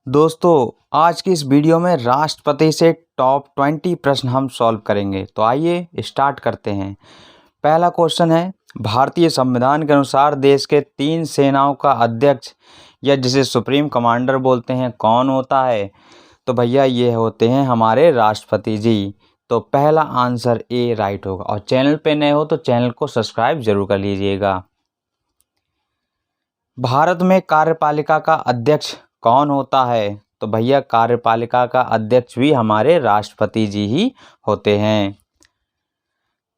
दोस्तों आज की इस वीडियो में राष्ट्रपति से टॉप 20 प्रश्न हम सॉल्व करेंगे। तो आइए स्टार्ट करते हैं। पहला क्वेश्चन है, भारतीय संविधान के अनुसार देश के 3 सेनाओं का अध्यक्ष या जिसे सुप्रीम कमांडर बोलते हैं कौन होता है? तो भैया ये होते हैं हमारे राष्ट्रपति जी। तो पहला आंसर ए राइट होगा। और चैनल पे नए हो तो चैनल को सब्सक्राइब जरूर कर लीजिएगा। भारत में कार्यपालिका का अध्यक्ष कौन होता है? तो भैया कार्यपालिका का अध्यक्ष भी हमारे राष्ट्रपति जी ही होते हैं।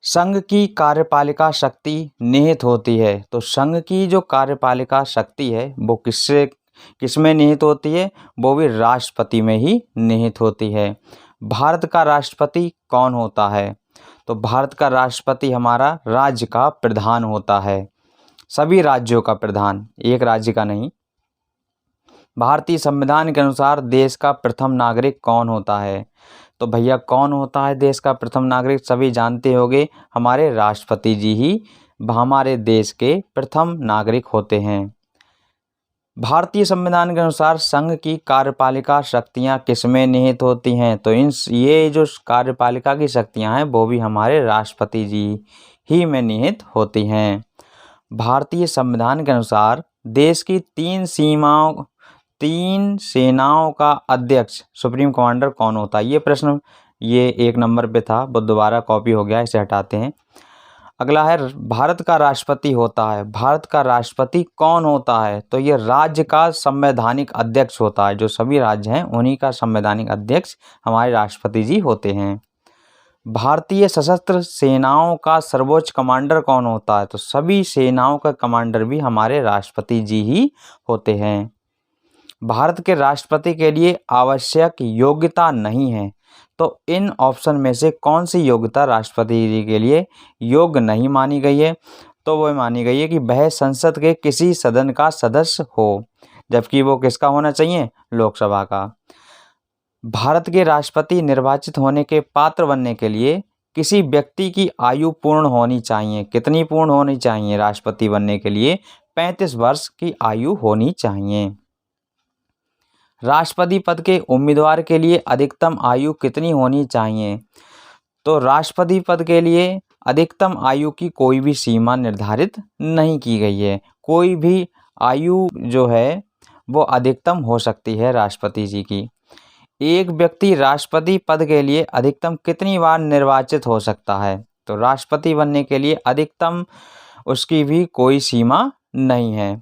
संघ की कार्यपालिका शक्ति निहित होती है। तो संघ की जो कार्यपालिका शक्ति है वो किसमें निहित होती है? वो भी राष्ट्रपति में ही निहित होती है। भारत का राष्ट्रपति कौन होता है? तो भारत का राष्ट्रपति हमारा राज्य का प्रधान होता है, सभी राज्यों का प्रधान, एक राज्य का नहीं। भारतीय संविधान के अनुसार देश का प्रथम नागरिक कौन होता है? तो भैया कौन होता है देश का प्रथम नागरिक? सभी जानते होंगे, हमारे राष्ट्रपति जी ही हमारे देश के प्रथम नागरिक होते हैं। भारतीय संविधान के अनुसार संघ की कार्यपालिका शक्तियां किसमें निहित होती हैं? तो ये जो कार्यपालिका की शक्तियां हैं वो भी हमारे राष्ट्रपति जी ही में निहित होती हैं। भारतीय संविधान के अनुसार देश की 3 सेनाओं का अध्यक्ष सुप्रीम कमांडर कौन होता है? ये प्रश्न ये 1 नंबर पे था, वो दोबारा कॉपी हो गया, इसे हटाते हैं। अगला है, भारत का राष्ट्रपति होता है, भारत का राष्ट्रपति कौन होता है? तो ये राज्य का संवैधानिक अध्यक्ष होता है। जो सभी राज्य हैं उन्हीं का संवैधानिक अध्यक्ष हमारे राष्ट्रपति जी होते हैं। भारतीय सशस्त्र सेनाओं का सर्वोच्च कमांडर कौन होता है? तो सभी सेनाओं का कमांडर भी हमारे राष्ट्रपति जी ही होते हैं। भारत के राष्ट्रपति के लिए आवश्यक योग्यता नहीं है। तो इन ऑप्शन में से कौन सी योग्यता राष्ट्रपति जी के लिए योग्य नहीं मानी गई है? तो वो मानी गई है कि वह संसद के किसी सदन का सदस्य हो, जबकि वो किसका होना चाहिए? लोकसभा का। भारत के राष्ट्रपति निर्वाचित होने के पात्र बनने के लिए किसी व्यक्ति की आयु पूर्ण होनी चाहिए। कितनी पूर्ण होनी चाहिए राष्ट्रपति बनने के लिए? 35 वर्ष की आयु होनी चाहिए। राष्ट्रपति पद के उम्मीदवार के लिए अधिकतम आयु कितनी होनी चाहिए? तो राष्ट्रपति पद के लिए अधिकतम आयु की कोई भी सीमा निर्धारित नहीं की गई है। कोई भी आयु जो है वो अधिकतम हो सकती है राष्ट्रपति जी की। एक व्यक्ति राष्ट्रपति पद के लिए अधिकतम कितनी बार निर्वाचित हो सकता है? तो राष्ट्रपति बनने के लिए अधिकतम उसकी भी कोई सीमा नहीं है।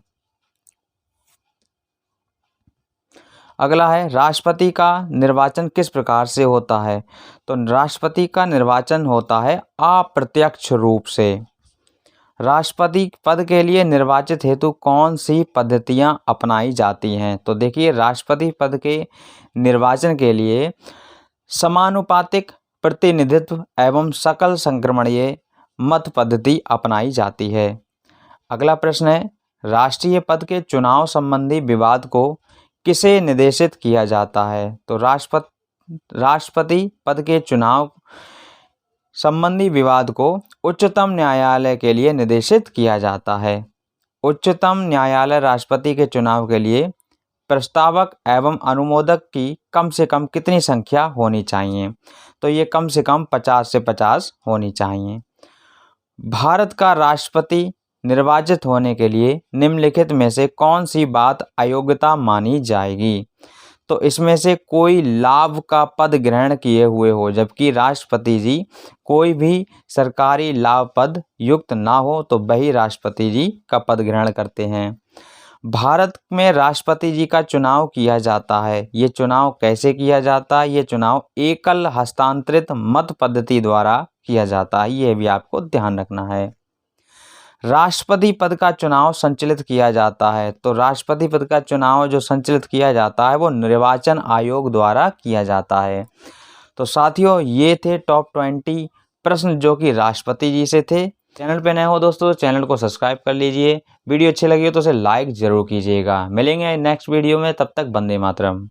अगला है, राष्ट्रपति का निर्वाचन किस प्रकार से होता है? तो राष्ट्रपति का निर्वाचन होता है अप्रत्यक्ष रूप से। राष्ट्रपति पद के लिए निर्वाचित हेतु कौन सी पद्धतियां अपनाई जाती हैं? तो देखिए, राष्ट्रपति पद के निर्वाचन के लिए समानुपातिक प्रतिनिधित्व एवं सकल संक्रमणीय मत पद्धति अपनाई जाती है। अगला प्रश्न है, राष्ट्रीय पद के चुनाव संबंधी विवाद को किसे निर्देशित किया जाता है? तो राष्ट्रपति पद के चुनाव संबंधी विवाद को उच्चतम न्यायालय के लिए निर्देशित किया जाता है। उच्चतम न्यायालय राष्ट्रपति के चुनाव के लिए प्रस्तावक एवं अनुमोदक की कम से कम कितनी संख्या होनी चाहिए? तो ये कम से कम 50 से 50 होनी चाहिए। भारत का राष्ट्रपति निर्वाचित होने के लिए निम्नलिखित में से कौन सी बात अयोग्यता मानी जाएगी? तो इसमें से कोई लाभ का पद ग्रहण किए हुए हो, जबकि राष्ट्रपति जी कोई भी सरकारी लाभ पद युक्त ना हो तो वही राष्ट्रपति जी का पद ग्रहण करते हैं। भारत में राष्ट्रपति जी का चुनाव किया जाता है। ये चुनाव कैसे किया जाता है? ये चुनाव एकल हस्तांतरित मत पद्धति द्वारा किया जाता है। ये भी आपको ध्यान रखना है। राष्ट्रपति पद का चुनाव संचालित किया जाता है। तो राष्ट्रपति पद का चुनाव जो संचालित किया जाता है वो निर्वाचन आयोग द्वारा किया जाता है। तो साथियों, ये थे टॉप 20 प्रश्न जो कि राष्ट्रपति जी से थे। चैनल पे नए हो दोस्तों तो चैनल को सब्सक्राइब कर लीजिए। वीडियो अच्छी लगी हो तो उसे लाइक जरूर कीजिएगा। मिलेंगे नेक्स्ट वीडियो में, तब तक वंदे मातरम।